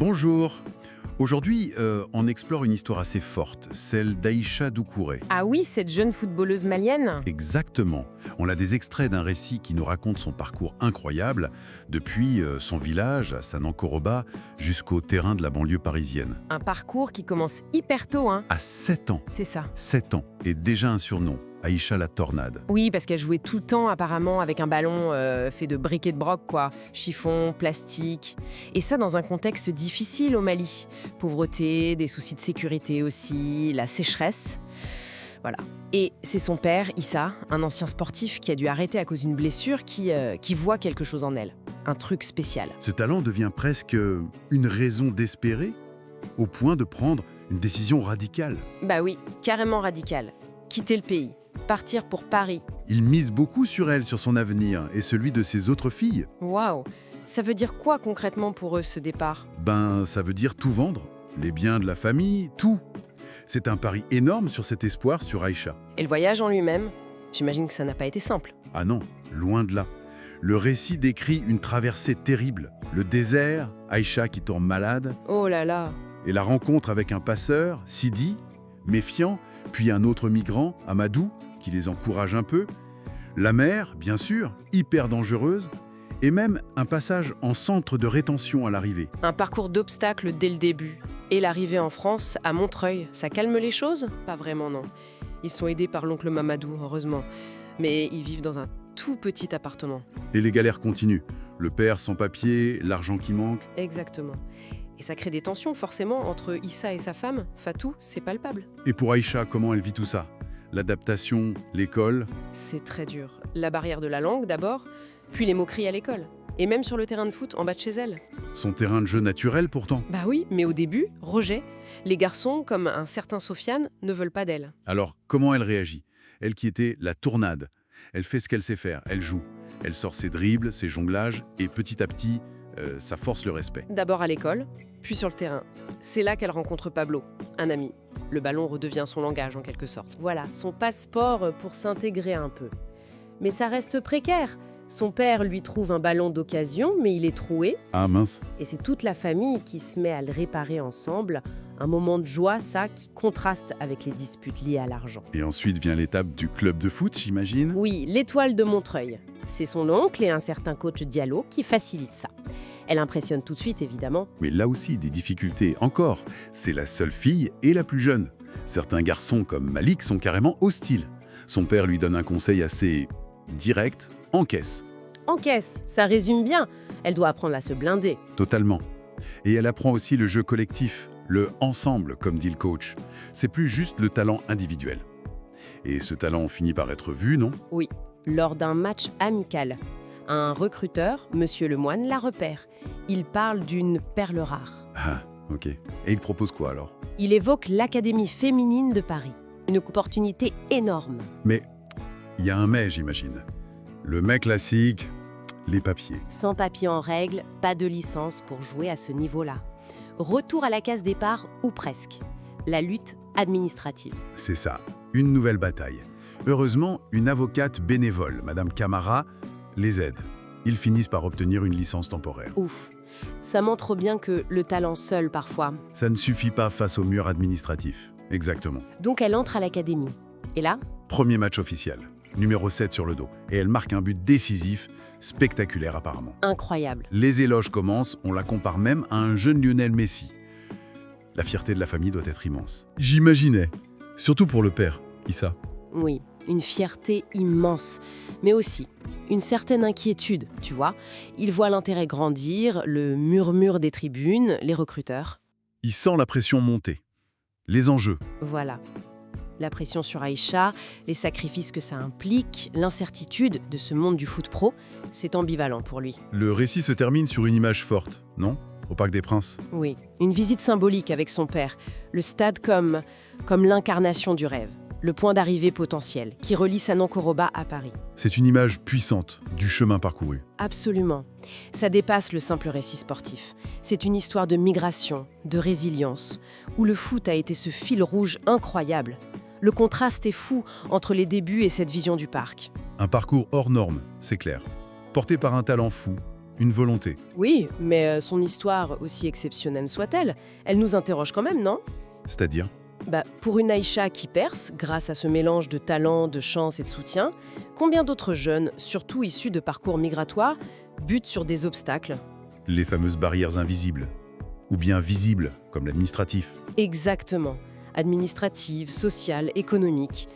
Bonjour. Aujourd'hui, on explore une histoire assez forte, celle d'Aïcha Doucouré. Ah oui, cette jeune footballeuse malienne? Exactement. On a des extraits d'un récit qui nous raconte son parcours incroyable, depuis son village à Sanankoroba jusqu'au terrain de la banlieue parisienne. Un parcours qui commence hyper tôt, hein? À 7 ans. C'est ça. 7 ans. Et déjà un surnom, Aïcha la Tornade. Oui, parce qu'elle jouait tout le temps apparemment avec un ballon fait de briques et de broc, quoi. Chiffon, plastique. Et ça dans un contexte difficile au Mali. Pauvreté, des soucis de sécurité aussi, la sécheresse. Voilà. Et c'est son père, Issa, un ancien sportif qui a dû arrêter à cause d'une blessure qui voit quelque chose en elle. Un truc spécial. Ce talent devient presque une raison d'espérer, au point de prendre une décision radicale. Bah oui, carrément radical. Quitter le pays. Partir pour Paris. Il mise beaucoup sur elle, sur son avenir et celui de ses autres filles. Waouh! Ça veut dire quoi concrètement pour eux ce départ? Ça veut dire tout vendre, les biens de la famille, tout. C'est un pari énorme sur cet espoir sur Aïcha. Et le voyage en lui-même? J'imagine que ça n'a pas été simple. Ah non, loin de là. Le récit décrit une traversée terrible. Le désert, Aïcha qui tombe malade, Oh là là! et la rencontre avec un passeur, Sidi, méfiant, puis un autre migrant, Amadou, qui les encourage un peu. La mer, bien sûr, hyper dangereuse, et même un passage en centre de rétention à l'arrivée. Un parcours d'obstacles dès le début. Et l'arrivée en France, à Montreuil, ça calme les choses? Pas vraiment, non. Ils sont aidés par l'oncle Mamadou, heureusement. Mais ils vivent dans un tout petit appartement. Et les galères continuent. Le père sans papier, l'argent qui manque. Exactement. Et ça crée des tensions, forcément, entre Issa et sa femme. Fatou, c'est palpable. Et pour Aïcha, comment elle vit tout ça? L'adaptation, l'école. C'est très dur. La barrière de la langue, d'abord, puis les moqueries à l'école. Et même sur le terrain de foot, en bas de chez elle. Son terrain de jeu naturel pourtant. Bah oui, mais au début, rejet. Les garçons, comme un certain Sofiane, ne veulent pas d'elle. Alors, comment elle réagit? Elle qui était la tournade. Elle fait ce qu'elle sait faire, elle joue. Elle sort ses dribbles, ses jonglages, et petit à petit, ça force le respect. D'abord à l'école, puis sur le terrain. C'est là qu'elle rencontre Pablo, un ami. Le ballon redevient son langage en quelque sorte. Voilà, son passeport pour s'intégrer un peu. Mais ça reste précaire. Son père lui trouve un ballon d'occasion, mais il est troué. Ah mince. Et c'est toute la famille qui se met à le réparer ensemble. Un moment de joie, ça, qui contraste avec les disputes liées à l'argent. Et ensuite vient l'étape du club de foot, j'imagine. Oui, l'étoile de Montreuil. C'est son oncle et un certain coach Diallo qui facilitent ça. Elle impressionne tout de suite, évidemment. Mais là aussi, des difficultés encore. C'est la seule fille et la plus jeune. Certains garçons comme Malik sont carrément hostiles. Son père lui donne un conseil assez direct, encaisse. Encaisse, ça résume bien. Elle doit apprendre à se blinder. Totalement. Et elle apprend aussi le jeu collectif, le ensemble, comme dit le coach. C'est plus juste le talent individuel. Et ce talent finit par être vu, non? Oui, lors d'un match amical. Un recruteur, Monsieur Lemoine, la repère. Il parle d'une perle rare. Ah, ok. Et il propose quoi alors? Il évoque l'Académie féminine de Paris. Une opportunité énorme. Mais il y a un mais, j'imagine. Le mais classique, les papiers. Sans papier en règle, pas de licence pour jouer à ce niveau-là. Retour à la case départ, ou presque. La lutte administrative. C'est ça, une nouvelle bataille. Heureusement, une avocate bénévole, Madame Camara, les aide. Ils finissent par obtenir une licence temporaire. Ouf. Ça montre bien que le talent seul, parfois. Ça ne suffit pas face au mur administratif. Exactement. Donc elle entre à l'académie. Et là, Premier match officiel, numéro 7 sur le dos. Et elle marque un but décisif, spectaculaire apparemment. incroyable. Les éloges commencent, on la compare même à un jeune Lionel Messi. La fierté de la famille doit être immense. J'imaginais. Surtout pour le père, Issa. Oui, une fierté immense. Mais aussi une certaine inquiétude, tu vois. Il voit l'intérêt grandir, le murmure des tribunes, les recruteurs. Il sent la pression monter. Les enjeux. Voilà. La pression sur Aïcha, les sacrifices que ça implique, l'incertitude de ce monde du foot pro, c'est ambivalent pour lui. Le récit se termine sur une image forte, non? Au Parc des Princes. Oui, une visite symbolique avec son père. Le stade comme l'incarnation du rêve. Le point d'arrivée potentiel qui relie Sanankoroba à Paris. C'est une image puissante du chemin parcouru. Absolument. Ça dépasse le simple récit sportif. C'est une histoire de migration, de résilience, où le foot a été ce fil rouge incroyable. Le contraste est fou entre les débuts et cette vision du parc. Un parcours hors norme, c'est clair. Porté par un talent fou, une volonté. Oui, mais son histoire, aussi exceptionnelle soit-elle, elle nous interroge quand même, non? C'est-à-dire? Pour une Aïcha qui perce, grâce à ce mélange de talent, de chance et de soutien, combien d'autres jeunes, surtout issus de parcours migratoires, butent sur des obstacles? Les fameuses barrières invisibles. Ou bien visibles, comme l'administratif. Exactement. Administratives, sociales, économiques.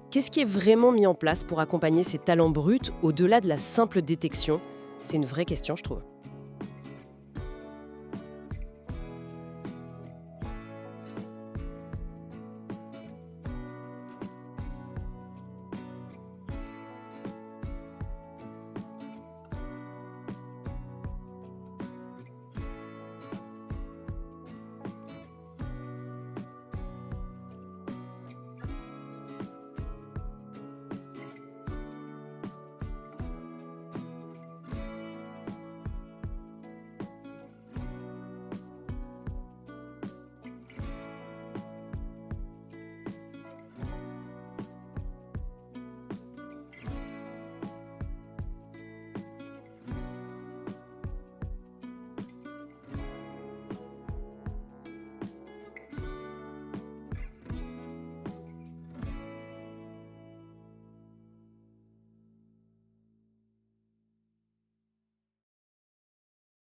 Qu'est-ce qui est vraiment mis en place pour accompagner ces talents bruts au-delà de la simple détection? C'est une vraie question, je trouve.